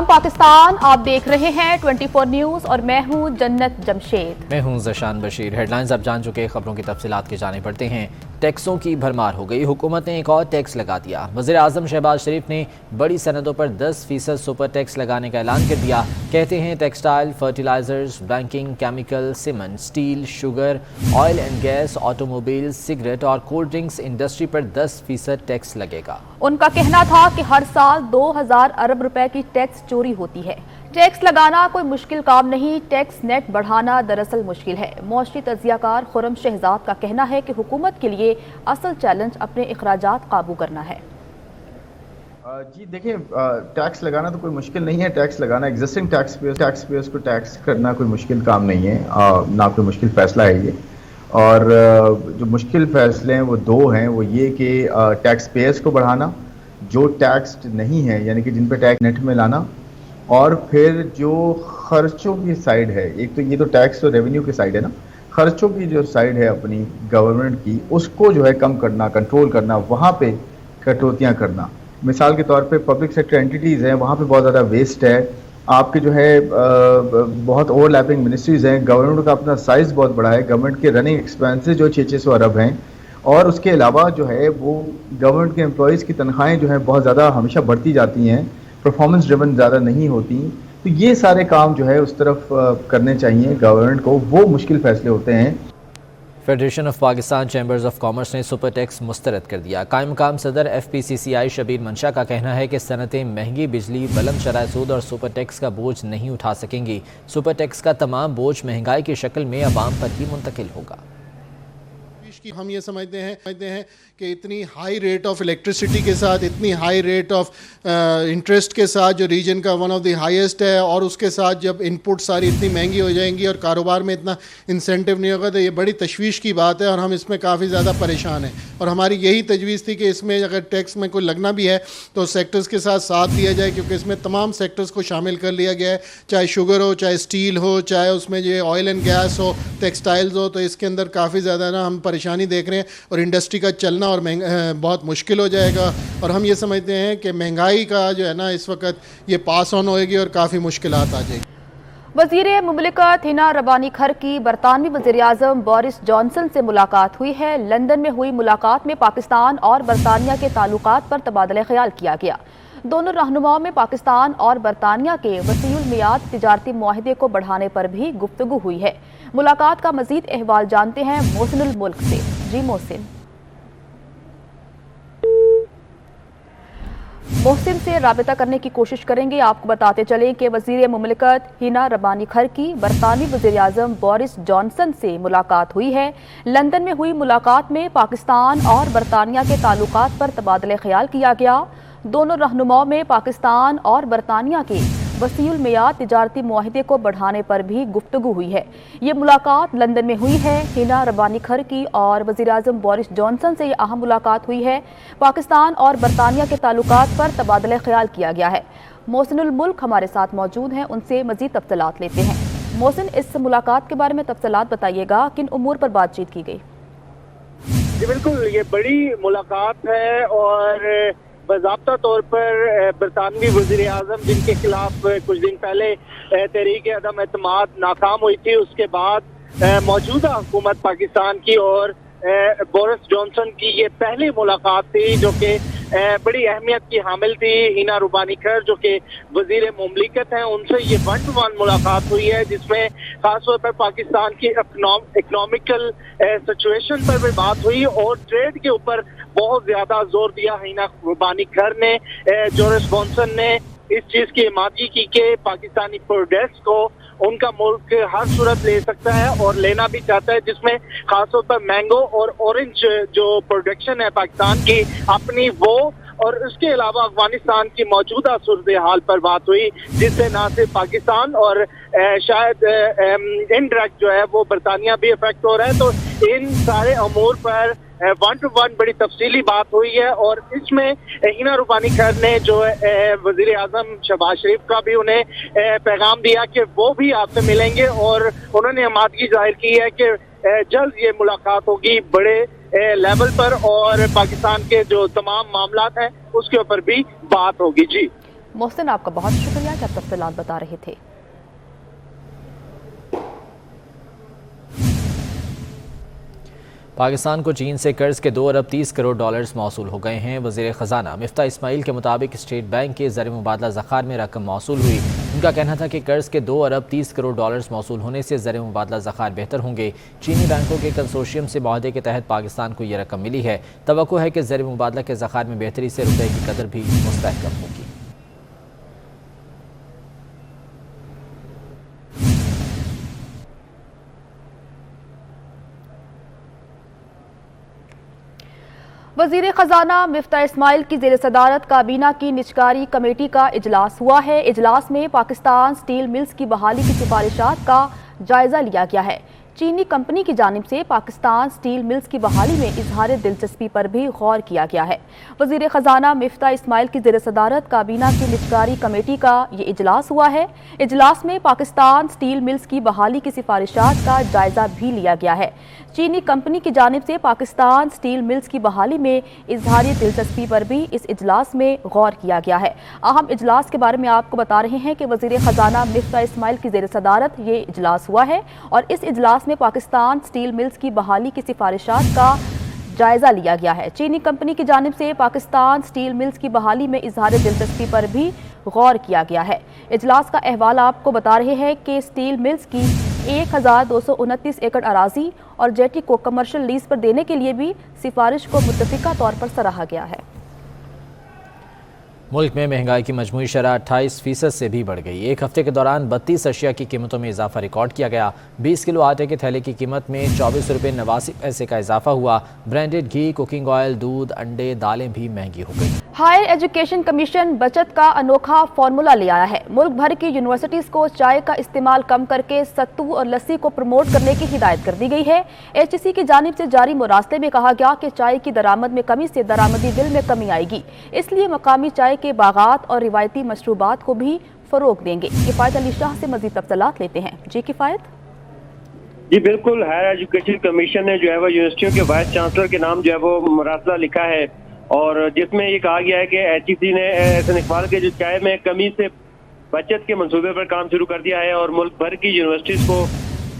पाकिस्तान, आप देख रहे हैं 24 न्यूज़ और मैं हूं जन्नत जमशेद। मैं हूं ज़शान बशीर। हेडलाइंस आप जान चुके, खबरों की तफसीलात के जाने पड़ते हैं। टैक्सों की भरमार हो गई, हुकूमत ने एक और टैक्स लगा दिया। वज़ीर आज़म शहबाज शरीफ ने बड़ी सनदों पर 10% सुपर टैक्स लगाने का ऐलान कर दिया। कहते हैं textile, fertilisers, banking, chemical, cement, steel, sugar, oil and gas, automobile, cigarette और कोल्ड ड्रिंक्स इंडस्ट्री पर 10% टैक्स लगेगा। उनका कहना था कि हर साल 2000 अरब रुपए की टैक्स चोरी होती है। टैक्स लगाना कोई मुश्किल काम नहीं, टैक्स नेट बढ़ाना दरअसल मुश्किल है। मौशरी तज्जियाकार खुर्रम शहजाद का कहना है कि हुकूमत के लिए असल चैलेंज अपने अखराजात काबू करना है। जी देखिए, टैक्स लगाना तो कोई मुश्किल नहीं है। टैक्स लगाना एग्जिस्टिंग टैक्स पेयर्स को टैक्स करना कोई मुश्किल काम नहीं है, ना कोई मुश्किल फैसला है ये। और जो मुश्किल फैसले हैं वो दो हैं, वो ये कि टैक्स पेयर्स को बढ़ाना, जो टैक्स नहीं है यानी कि जिन पे टैक्स नेट में लाना, और फिर जो खर्चों की साइड है, एक तो ये तो टैक्स तो रेवेन्यू की साइड है ना, खर्चों की जो साइड है अपनी गवर्नमेंट की, उसको जो है कम करना, कंट्रोल करना, वहाँ पे कटौतियाँ करना। मिसाल के तौर पे पब्लिक सेक्टर एंटिटीज़ हैं, वहाँ पे बहुत ज़्यादा वेस्ट है। आपके जो है बहुत ओवरलैपिंग मिनिस्ट्रीज़ हैं, गवर्नमेंट का अपना साइज़ बहुत बड़ा है, गवर्नमेंट के रनिंग एक्सपेंसेस जो 600 अरब हैं, और उसके अलावा जो है वो गवर्नमेंट के एम्प्लॉयज़ की तनख्वाहें जो है बहुत ज़्यादा हमेशा बढ़ती जाती हैं, परफॉर्मेंस ड्रिवन ज़्यादा नहीं होती। तो ये सारे काम जो है उस तरफ करने चाहिए गवर्नमेंट को, वो मुश्किल फैसले होते हैं। Federation of Pakistan chambers of commerce ने सुपर टैक्स मुस्तरद कर दिया। कायम मकाम सदर FPCCI शबीर मंशा का कहना है कि सनतें महंगी बिजली, बुलंद शरह सूद और सुपर टैक्स का बोझ नहीं उठा सकेंगी। सुपर टैक्स का तमाम बोझ महंगाई की शक्ल में अवाम पर ही मुंतकिल होगा। हम ये समझते हैं कि इतनी हाई रेट ऑफ इलेक्ट्रिसिटी के साथ, इतनी हाई रेट ऑफ इंटरेस्ट के साथ, जो रीजन का वन ऑफ द हाईएस्ट है, और उसके साथ जब इनपुट सारी इतनी महंगी हो जाएंगी और कारोबार में इतना इंसेंटिव नहीं होगा, तो ये बड़ी तशवीश की बात है और हम इसमें काफ़ी ज़्यादा परेशान हैं। और हमारी यही तजवीज़ थी कि इसमें अगर टैक्स में कोई लगना भी है तो सेक्टर्स के साथ दिया जाए, क्योंकि इसमें तमाम सेक्टर्स को शामिल कर लिया गया है, चाहे शुगर हो, चाहे स्टील हो, चाहे उसमें जो ऑयल एंड गैस हो, टेक्सटाइल्स हो। तो इसके अंदर काफ़ी ज़्यादा ना हम परेशानी देख रहे हैं और इंडस्ट्री का चलना और बहुत मुश्किल हो जाएगा। और हम ये समझते हैं कि महंगाई का जो है ना इस वक्त ये पास ऑन होएगी और काफ़ी मुश्किलात आ जाएगी। वज़ीर मुमलिकत हिना रबानी खर की बरतानवी वज़ीर आज़म बोरिस जॉनसन से मुलाकात हुई है। लंदन में हुई मुलाकात में पाकिस्तान और बरतानिया के ताल्लुकात पर तबादला ख्याल किया गया। दोनों रहनुमाओं में पाकिस्तान और बरतानिया के वसीउल मियाद तिजारती मुआहदे को बढ़ाने पर भी गुफ्तगू हुई है। मुलाकात का मज़ीद अहवाल जानते हैं मोहसिनुल मुल्क से। जी मोहसिन से राबिता करने की कोशिश करेंगे। आपको बताते चलें कि वज़ीर मुमलिकत हिना रबानी खर की बरतानवी वज़ीर आज़म बोरिस जॉनसन से मुलाकात हुई है। लंदन में हुई मुलाकात में पाकिस्तान और बरतानिया के ताल्लुकात पर तबादला ख्याल किया गया। दोनों रहनुमाओं में पाकिस्तान और बरतानिया के वसीउल मियाद तिजारती मुआहदे को बढ़ाने पर भी गुफ्तगू हुई है। ये मुलाकात लंदन में हुई है। हिना रबानी खर की और वज़ीर आज़म बोरिस जॉनसन से ये अहम मुलाकात हुई है। पाकिस्तान और बरतानिया के ताल्लुकात पर तबादला ख्याल किया गया है। मोहसिनुल मुल्क हमारे साथ मौजूद हैं, उनसे मज़ीद तफसीलात लेते हैं। मोहसिन, इस मुलाकात के बारे में तफसीलात बताइएगा, किन उमूर पर बातचीत की गई? जी बिल्कुल, ये बड़ी मुलाकात है और बाज़ाब्ता तौर पर बरतानवी वज़ीर आज़म, जिनके खिलाफ कुछ दिन पहले तहरीक अदम एतमाद नाकाम हुई थी, उसके बाद मौजूदा हुकूमत पाकिस्तान की और बोरिस जॉनसन की ये पहली मुलाकात थी, जो कि बड़ी अहमियत की हामिल थी। हिना रबानी खर जो कि वज़ीर मुमलिकत हैं, उनसे ये 1-to-1 मुलाकात हुई है, जिसमें खासतौर पर पाकिस्तान की इकोनॉमिकल सिचुएशन पर भी बात हुई और ट्रेड के ऊपर बहुत ज्यादा जोर दिया हिना रबानी खर ने। बोरिस जॉनसन ने इस चीज की हिमायत की कि पाकिस्तानी प्रोडक्ट्स को उनका मुल्क हर सूरत ले सकता है और लेना भी चाहता है, जिसमें खासतौर पर मैंगो और ऑरेंज जो प्रोडक्शन है पाकिस्तान की अपनी, वो और उसके अलावा अफगानिस्तान की मौजूदा सूरत हाल पर बात हुई, जिससे न सिर्फ पाकिस्तान और शायद इनडायरेक्ट जो है वो बरतानिया भी इफेक्ट हो रहा है। तो इन सारे अमूर पर 1-to-1 बड़ी तफसीली बात हुई है और इसमें हिना रबानी खर ने जो वज़ीर आज़म शहबाज शरीफ का भी उन्हें पैगाम दिया कि वो भी आपसे मिलेंगे और उन्होंने हिमायत जाहिर की है कि जल्द ये मुलाकात होगी बड़े लेवल पर और पाकिस्तान के जो तमाम मामलात हैं उसके ऊपर भी बात होगी। जी मोहसिन, आपका बहुत शुक्रिया कि आप तफसीलात बता रहे थे। पाकिस्तान को चीन से कर्ज के 2 अरब 30 करोड़ डॉलर्स मौसूल हो गए हैं। वज़ीर ख़जाना मिफ्ताह इस्माइल के मुताबिक स्टेट बैंक के ज़र मुबादला ज़ख़ार में रकम मौसूल हुई। उनका कहना था कि कर्ज के 2 अरब 30 करोड़ डॉलर्स मौसूल होने से ज़र मुबादला ज़ख़ार बेहतर होंगे। चीनी बैंकों के कंसोर्शियम से मुआहदे के तहत पाकिस्तान को ये रकम मिली है। तवक्को है कि ज़र मुबादला के ज़ख़ार में बेहतरी से रुपये की कदर भी मुस्तहकम होगी। वज़ीर ख़जाना मिफ्ताह इस्माइल की ज़ेर सदारत काबीना की निजकारी कमेटी का इजलास हुआ है। इजलास में पाकिस्तान स्टील मिल्स की बहाली की सिफारिशात का जायज़ा लिया गया है। चीनी कंपनी की जानिब से पाकिस्तान स्टील मिल्स की बहाली में इजहार दिलचस्पी पर भी गौर किया गया है। वज़ीर ख़जाना मिफ्ताह इस्माइल की ज़ेर सदारत काबीना की निजकारी कमेटी का ये इजलास हुआ है। इजलास में पाकिस्तान स्टील मिल्स की बहाली की सिफारिशात का जायज़ा भी लिया गया है। चीनी कंपनी की जानिब से पाकिस्तान स्टील मिल्स की बहाली में इजहारी दिलचस्पी पर भी इस इजलास में गौर किया गया है। अहम इजलास के बारे में आपको बता रहे हैं कि वज़ीर ख़जाना मिफ्ताह इस्माइल की ज़ेर सदारत ये इजलास हुआ है और इस इजलास में पाकिस्तान स्टील मिल्स की बहाली की सिफारिशात का जायज़ा लिया गया है। चीनी कंपनी की जानिब से पाकिस्तान स्टील मिल्स की बहाली में इजहार दिलचस्पी पर भी गौर किया गया है। इजलास का अहवाल आपको बता रहे हैं कि स्टील मिल्स की 1229 एकड़ अराजी और जेटी को कमर्शियल लीज पर देने के लिए भी सिफारिश को मुत्तफिका तौर पर सराहा गया है। मुल्क में महंगाई की मजमूई शरह 28% से भी बढ़ गई। एक हफ्ते के दौरान 32 अशिया की कीमतों में इजाफा रिकॉर्ड किया गया। 20 किलो आटे के थैले की कीमत में 24 रुपये 89 पैसे का इजाफा हुआ। ब्रांडेड घी, कुकिंग ऑयल, दूध, अंडे, दालें भी महंगी हो गई। हायर एजुकेशन कमीशन बचत का अनोखा फार्मूला ले आया है। मुल्क भर की यूनिवर्सिटीज को चाय का इस्तेमाल कम करके सत्तू और लस्सी को प्रमोट करने की हिदायत कर दी गई है। HEC की जानिब से जारी मुरासले में कहा गया कि चाय की दरामद में कमी से दरामदी बिल में कमी आएगी, इसलिए मकामी चाय के बागात और रिवायती मशरूबात को भी फरोग देंगे। किफायत अली शाह से मजीद तफसीलात लेते हैं। जी किफायत। जी बिल्कुल, हायर एजुकेशन कमीशन ने जो है वो यूनिवर्सिटियों के वाइस चांसलर के नाम जो है वो मुरासला लिखा है और जिसमें ये कहा गया है कि HEC ने एहसन इकबाल के जो चाय में कमी से बचत के मंसूबे पर काम शुरू कर दिया है और मुल्क भर की यूनिवर्सिटीज को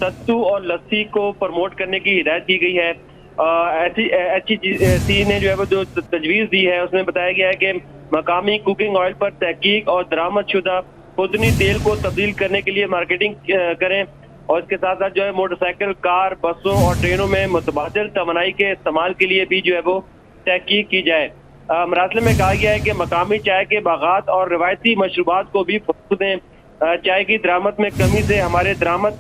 सत्तू और लस्सी को प्रमोट करने की हिदायत की गई है। HEC ने जो है वो जो तजवीज़ दी है उसमें बताया गया है कि मकामी कुकिंग ऑयल पर तहकीक और दरामद शुदा खुदनी तेल को तब्दील करने के लिए मार्केटिंग करें और इसके साथ साथ जो है मोटरसाइकिल, कार, बसों और ट्रेनों में मुतबादिल तवानाई के इस्तेमाल के लिए भी जो है वो तहकीक की जाए। मरासले में कहा गया है कि मकामी चाय के बागात और रिवायती मशरूबात को भी फरोग दें। चाय की दरामद में कमी से हमारे दरामद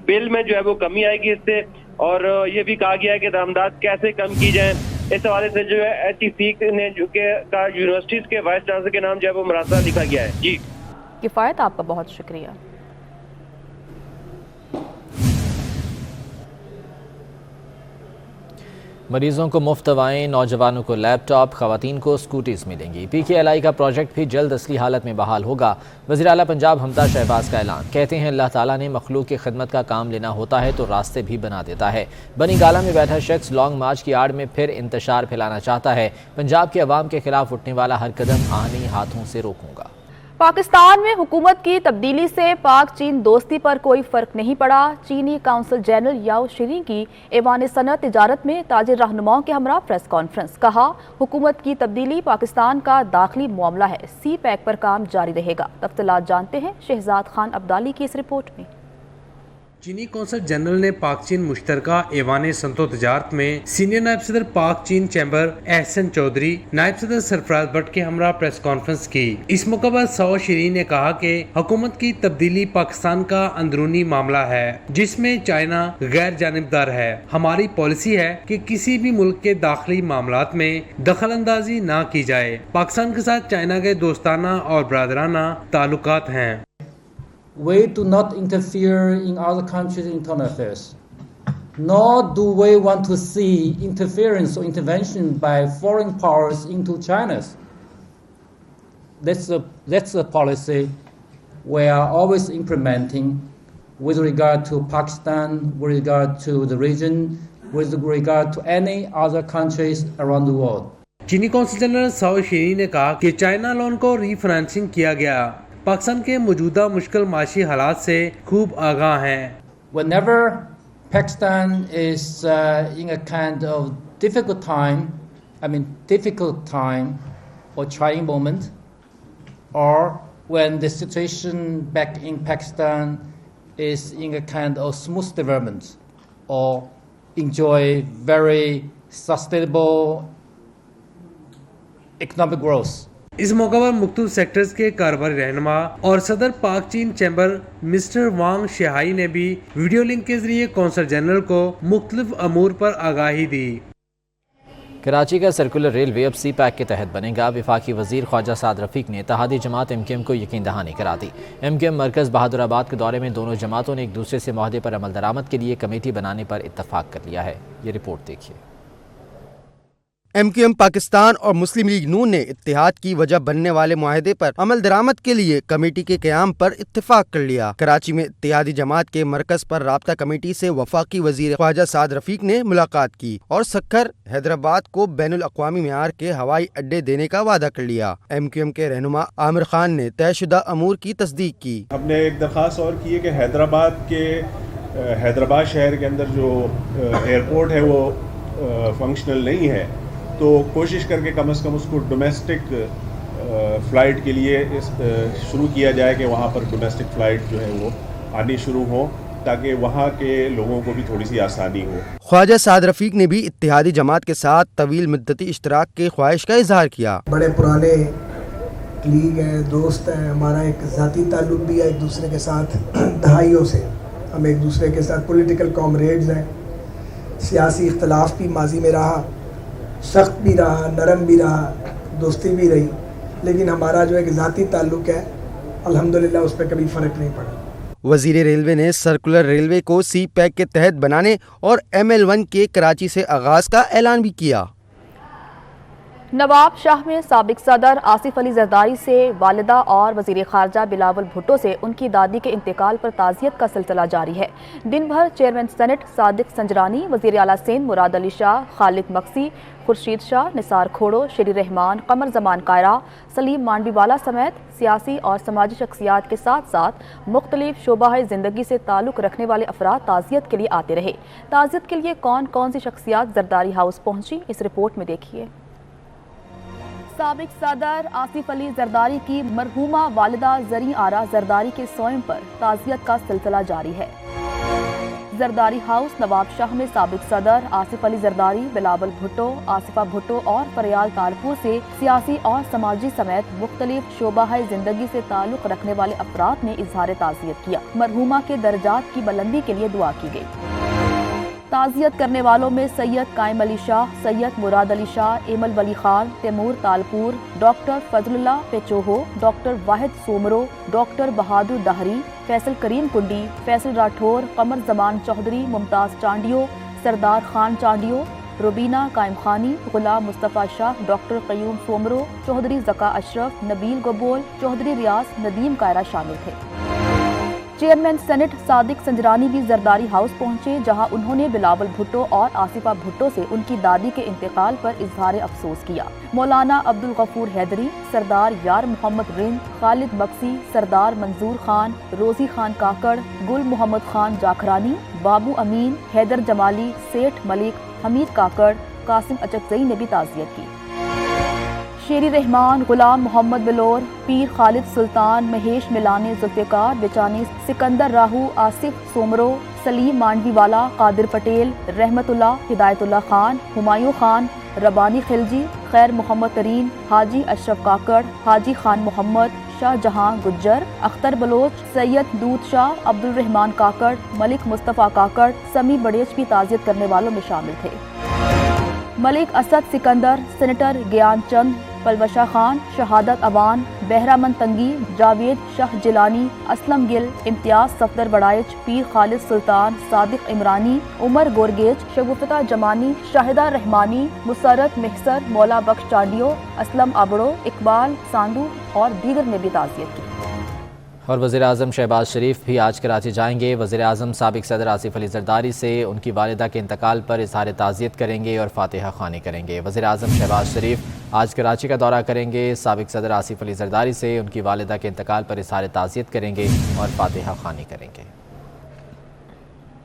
बिल में जो है वो कमी आएगी इससे, और ये भी कहा गया है कि दरामदात कैसे कम की जाए। इस हवाले से जो है HEC ने जो कि यूनिवर्सिटीज के वाइस चांसलर के नाम जो है वो मुरासला लिखा गया है। जी किफायत, आपका बहुत शुक्रिया। मरीजों को मुफ्त दवाएं, नौजवानों को लैपटॉप, खवातीन को स्कूटीज मिलेंगी। PKLI का प्रोजेक्ट भी जल्द असली हालत में बहाल होगा। वज़ीर आला पंजाब हमजा शहबाज का ऐलान। कहते हैं अल्लाह ताला ने मखलूक की खिदमत का काम लेना होता है तो रास्ते भी बना देता है। बनी गाला में बैठा शख्स लॉन्ग मार्च की आड़ में फिर इंतशार फैलाना चाहता है। पंजाब के अवाम के खिलाफ उठने वाला हर कदम आहनी हाथों से रोकूंगा। पाकिस्तान में हुकूमत की तब्दीली से पाक चीन दोस्ती पर कोई फर्क नहीं पड़ा। चीनी काउंसिल जनरल याओ शीरिंग की ऐवान सनअत तिजारत में ताजिर रहनुमाओं के हमरा प्रेस कॉन्फ्रेंस। कहा, हुकूमत की तब्दीली पाकिस्तान का दाखिली मामला है, CPEC पर काम जारी रहेगा। तफसीलात जानते हैं शहजाद खान अब्दाली की इस रिपोर्ट में। चीनी कौंसल जनरल ने पाक चीन मुश्तरका ऐवान सनअत तिजारत में सीनियर नायब सदर पाक चीन चैम्बर एहसन चौधरी, नायब सदर सरफराज भट्ट के हमरा प्रेस कॉन्फ्रेंस की। इस मौके पर याओ शीरिंग ने कहा कि हुकूमत की तब्दीली पाकिस्तान का अंदरूनी मामला है जिसमें चाइना गैर जानिबदार है। हमारी पॉलिसी है कि किसी भी मुल्क के दाखिली मामलात में दखल अंदाजी न की जाए। पाकिस्तान के साथ चाइना के दोस्ताना और बरादराना ताल्लुकात हैं। We do not interfere in other countries' internal affairs, nor do we want to see interference or intervention by foreign powers into China's. That's a policy we are always implementing with regard to Pakistan, with regard to the region, with regard to any other countries around the world. चीनी consul general Sao शीनी ने कहा कि China loan को refinancing किया गया। पाकिस्तान के मौजूदा मुश्किल माशी हालात से खूब आगाह हैं। Whenever Pakistan is in a kind of difficult time or trying moment, or when the situation back in Pakistan is in a kind of smooth development or enjoy very sustainable economic growth. इस मौका पर मुख्तलिफ sectors के कारोबारी रहनुमा और सदर पाक चीन चैम्बर मिस्टर वांग शेहाई ने भी वीडियो लिंक के जरिए कौंसल जनरल को मुख्तलिफ अमूर पर आगाही दी। कराची का सर्कुलर रेलवे अब सी पैक के तहत बनेगा। वफाकी वजीर ख्वाजा साद रफीक ने इत्तेहादी जमात MKM को यकीन दहानी करा दी। MKM मरकज़ बहादुराबाद के दौरे में दोनों जमातों ने एक दूसरे से मुआहदे पर अमल दरामद के लिए कमेटी बनाने पर इत्तफाक कर लिया है। ये रिपोर्ट देखिए। MKM पाकिस्तान और मुस्लिम लीग नून ने इत्तेहाद की वजह बनने वाले मुआहदे पर अमल दरामद के लिए कमेटी के क़याम पर इत्तेफाक कर लिया। कराची में इत्तेहादी जमात के मरकज पर राब्ता कमेटी से वफाकी वजीर ख्वाजा साद रफीक ने मुलाकात की और सक्खर हैदराबाद को बैनुल अक़वामी मेयार के हवाई अड्डे देने का वादा कर लिया। MKM के रहनुमा आमिर खान ने तयशुदा अमूर की तस्दीक की। हमने एक दरख्वास्त और की है कि हैदराबाद शहर के अंदर जो एयरपोर्ट है वो फंक्शनल नहीं है, तो कोशिश करके कम से कम उसको डोमेस्टिक फ़्लाइट के लिए शुरू किया जाए कि वहाँ पर डोमेस्टिक फ़्लाइट जो है वो आनी शुरू हो, ताकि वहाँ के लोगों को भी थोड़ी सी आसानी हो। ख्वाजा साद रफीक ने भी इत्तेहादी जमात के साथ तवील मुद्दती इश्तराक के ख्वाहिश का इजहार किया। बड़े पुराने लीग हैं, दोस्त हैं, हमारा एक ज़ाती ताल्लुक भी है एक दूसरे के साथ दहाइयों से। हम एक दूसरे के साथ पॉलिटिकल कॉमरेड्स हैं। सियासी इख्तलाफ भी माजी में रहा, सख्त भी रहा, नरम भी रहा, दोस्ती भी रही, लेकिन हमारा जो एक ज़ाती ताल्लुक है अल्हम्दुलिल्लाह उस पर कभी फ़र्क नहीं पड़ा। वज़ीर रेलवे ने सर्कुलर रेलवे को सी पैक के तहत बनाने और ML1 के कराची से आगाज़ का ऐलान भी किया। नवाब शाह में साबिक सदर आसिफ अली जरदारी से वालिदा और वज़ीर ख़ारजा बिलावल भुट्टो से उनकी दादी के इंतकाल पर ताज़ियत का सिलसिला जारी है। दिन भर चेयरमैन सेनेट सादिक संजरानी, वज़ीर आला सिंध मुराद अली शाह, खालिद मक्सी, खुर्शीद शाह, निसार खोड़ो, शेरी रहमान, कमर जमान कायरा, सलीम मांडवीवाला समेत सियासी और समाजी शख्सियात के साथ साथ मुख्तलिफ शोबा ज़िंदगी से ताल्लुक़ रखने वाले अफराद ताज़ियत के लिए आते रहे। ताज़ियत के लिए कौन कौन सी शख्सियात जरदारी हाउस पहुँची, इस रिपोर्ट में देखिए। साबिक सदर आसिफ अली जरदारी की मरहूमा वालिदा जरी आरा जरदारी के सोयम पर ताज़ियत का सिलसिला जारी है। जरदारी हाउस नवाब शाह में साबिक सदर आसिफ अली जरदारी, बिलावल भुट्टो, आसिफा भुट्टो और फरियाल तालपुर से सियासी और समाजी समेत मुख्तलिफ शोबा जिंदगी से ताल्लुक़ रखने वाले अफराद ने इजहार ताज़ियत किया। मरहूमा के दर्जात की बुलंदी के लिए दुआ की गई। ताज़ियत करने वालों में सैयद कायम अली शाह, सैयद मुराद अली शाह, एमल वली खान, तैमूर तालपुर, डॉक्टर फजलुल्लाह पेचोहो, डॉक्टर वाहिद सोमरो, डॉक्टर बहादुर दाहरी, फैसल करीम कुंडी, फैसल राठौर, कमर जमान चौधरी, मुमताज़ चांडियो, सरदार खान चांडियो, रुबीना कायम खानी, गुलाम मुस्तफ़ा शाह, डॉक्टर क़यूम सोमरो, चौधरी ज़का अशरफ, नबील गबोल, चौधरी रियाज, नदीम कायरा शामिल थे। चेयरमैन सेनेट सादिक संजरानी भी जरदारी हाउस पहुंचे, जहां उन्होंने बिलावल भुट्टो और आसिफा भुट्टो से उनकी दादी के इंतकाल पर इजहार अफसोस किया। मौलाना अब्दुल गफूर हैदरी, सरदार यार मोहम्मद रिंद, खालिद बक्सी, सरदार मंजूर खान, रोजी खान काकड़, गुल मोहम्मद खान जाखरानी, बाबू अमीन, हैदर जमाली, सेठ मलिक, हमीद काकड़, कासिम अचकजई ने भी ताज़ियत की। शेरी रहमान, गुलाम मोहम्मद बिलोर, पीर खालिद सुल्तान, महेश मिलाने, जुल्फ़िकार बिचानी, सिकंदर राहू, आसिफ सोमरो, सलीम मांडवीवाला, कादिर पटेल, रहमतुल्लाह, हिदायतुल्लाह खान, हुमायूं खान, रबानी खिलजी, खैर मोहम्मद तरीन, हाजी अशरफ काकड़, हाजी खान मोहम्मद, शाहजहां गुज्जर, अख्तर बलोच, सैयद दूध शाह, अब्दुल रहमान काकड़, मलिक मुस्तफ़ा काकड़, समी बड़ेच भी ताज़ियत करने वालों में शामिल थे। मलिक असद सिकंदर, सेनेटर ज्ञान चंद, पलवशा खान, शहादत अवान, बहरामन तंगी, जावेद शाह जिलानी, असलम गिल, इम्तियाज सफदर बड़ाइच, पीर खालिद सुल्तान, सादिक इमरानी, उमर गोरगेज, शगुफ्ता जमानी, शाहिदा रहमानी, मुसरत महसर, मौला बख्श चांडियो, असलम अबड़ो, इकबाल सांदू और दीगर ने भी ताज़ियत की। और वज़ीर-ए-आज़म शहबाज शरीफ भी आज कराची जाएंगे। वज़ीर-ए-आज़म साबिक सदर आसिफ अली जरदारी से उनकी वालिदा के इंतकाल पर इज़हार ताज़ियत करेंगे और फातिहा ख़्वानी करेंगे। वज़ीर-ए-आज़म शहबाज शरीफ آج کراچی کا دورہ کریں گے، سابق صدر آصف علی زرداری سے ان کی والدہ کے انتقال پر اظہار تعزیت کریں گے اور فاتحہ خوانی کریں گے۔